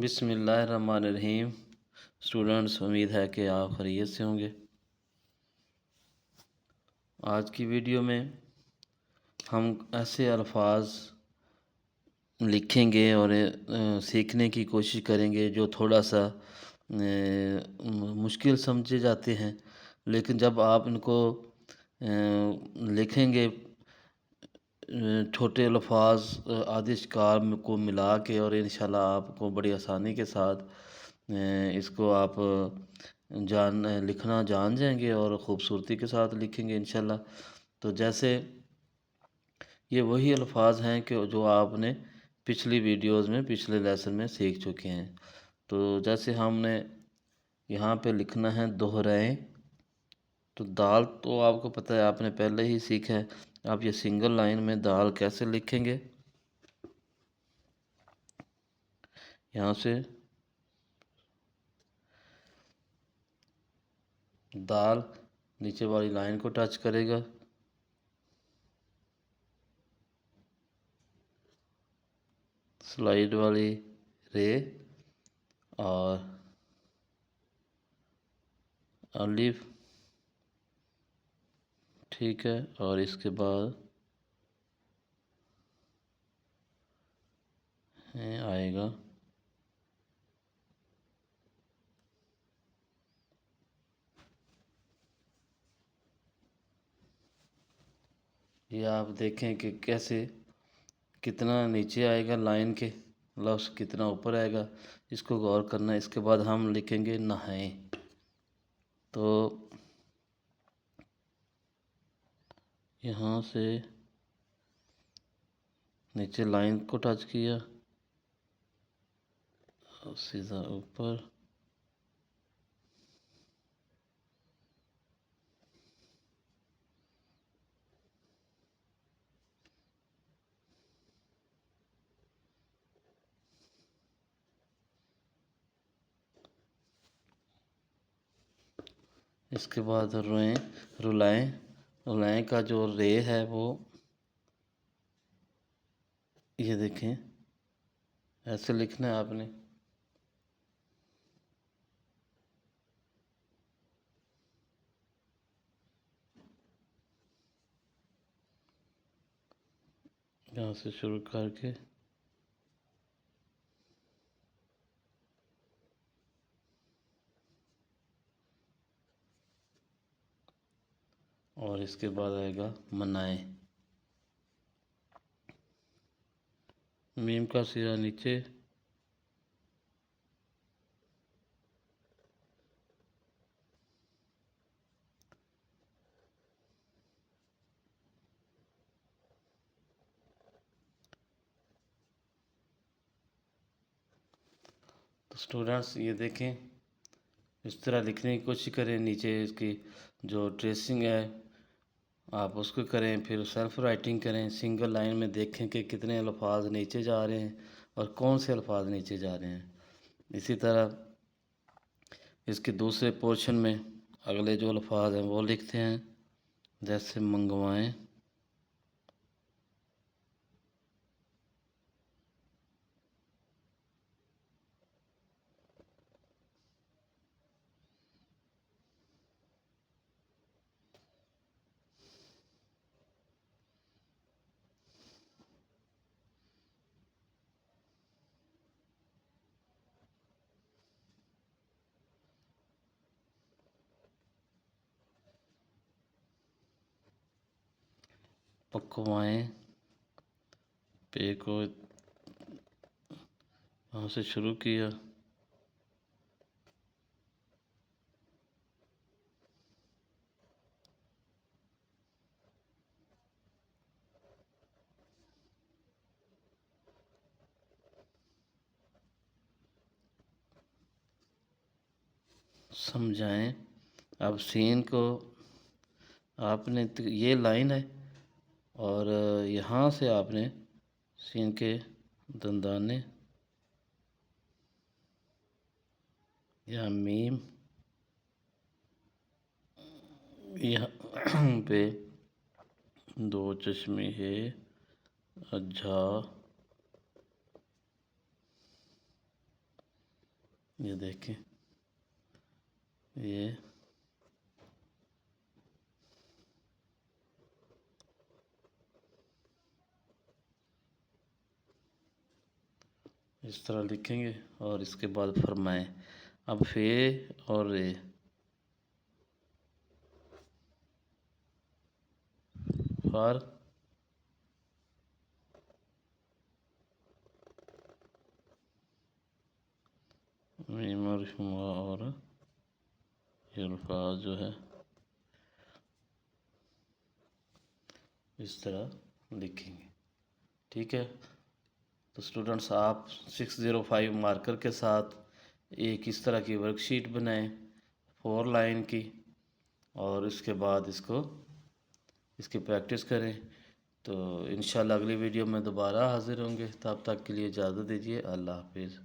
بسم اللہ الرحمن الرحیم۔ اسٹوڈنٹس، امید ہے کہ آپ خیریت سے ہوں گے۔ آج کی ویڈیو میں ہم ایسے الفاظ لکھیں گے اور سیکھنے کی کوشش کریں گے جو تھوڑا سا مشکل سمجھے جاتے ہیں، لیکن جب آپ ان کو لکھیں گے چھوٹے الفاظ آدھے اشکار کو ملا کے، اور انشاءاللہ آپ کو بڑی آسانی کے ساتھ اس کو آپ لکھنا جان جائیں گے اور خوبصورتی کے ساتھ لکھیں گے انشاءاللہ۔ تو جیسے یہ وہی الفاظ ہیں کہ جو آپ نے پچھلی ویڈیوز میں پچھلے لیسن میں سیکھ چکے ہیں۔ تو جیسے ہم نے یہاں پہ لکھنا ہے دہرائیں، تو دال تو آپ کو پتہ ہے، آپ نے پہلے ہی سیکھا ہے۔ آپ یہ سنگل لائن میں دال کیسے لکھیں گے؟ یہاں سے دال نیچے والی لائن کو ٹچ کرے گا، سلائیڈ والی رے اور الف، ٹھیک ہے، اور اس کے بعد آئے گا یہ۔ آپ دیکھیں کہ کیسے کتنا نیچے آئے گا لائن کے، لفظ کتنا اوپر آئے گا، اس کو غور کرنا ہے۔ اس کے بعد ہم لکھیں گے نہائیں، تو یہاں سے نیچے لائن کو ٹچ کیا اور سیدھا اوپر، اس کے بعد رلائیں۔ رلائیں کا جو رے ہے وہ یہ دیکھیں ایسے لکھنا ہے آپ نے۔ یہاں سے شروع کر کے اور اس کے بعد آئے گا منائیں، میم کا سیدھا نیچے، تو سٹوڈنٹس یہ دیکھیں اس طرح لکھنے کی کوشش کریں۔ نیچے اس کی جو ٹریسنگ ہے آپ اس کو کریں، پھر سیلف رائٹنگ کریں، سنگل لائن میں دیکھیں کہ کتنے الفاظ نیچے جا رہے ہیں اور کون سے الفاظ نیچے جا رہے ہیں۔ اسی طرح اس کے دوسرے پورشن میں اگلے جو الفاظ ہیں وہ لکھتے ہیں، جیسے منگوائیں، پکوائیں، پے کو وہاں سے شروع کیا، سمجھائیں۔ اب سین کو آپ نے یہ لائن ہے اور یہاں سے آپ نے سین کے دندانے یا میم یہاں پہ دو چشمے ہے، اجھا یہ دیکھیں، یہ اس طرح لکھیں گے اور اس کے بعد فرمائیں اب فے اور رے فار مرحوما اور یہ الفاظ جو ہے اس طرح لکھیں گے، ٹھیک ہے۔ تو اسٹوڈنٹس آپ 605 مارکر کے ساتھ ایک اس طرح کی ورک شیٹ بنائیں 4 لائن کی، اور اس کے بعد اس کی پریکٹس کریں۔ تو انشاءاللہ اگلی ویڈیو میں دوبارہ حاضر ہوں گے، تب تک کے لیے اجازت دیجیے، اللہ حافظ۔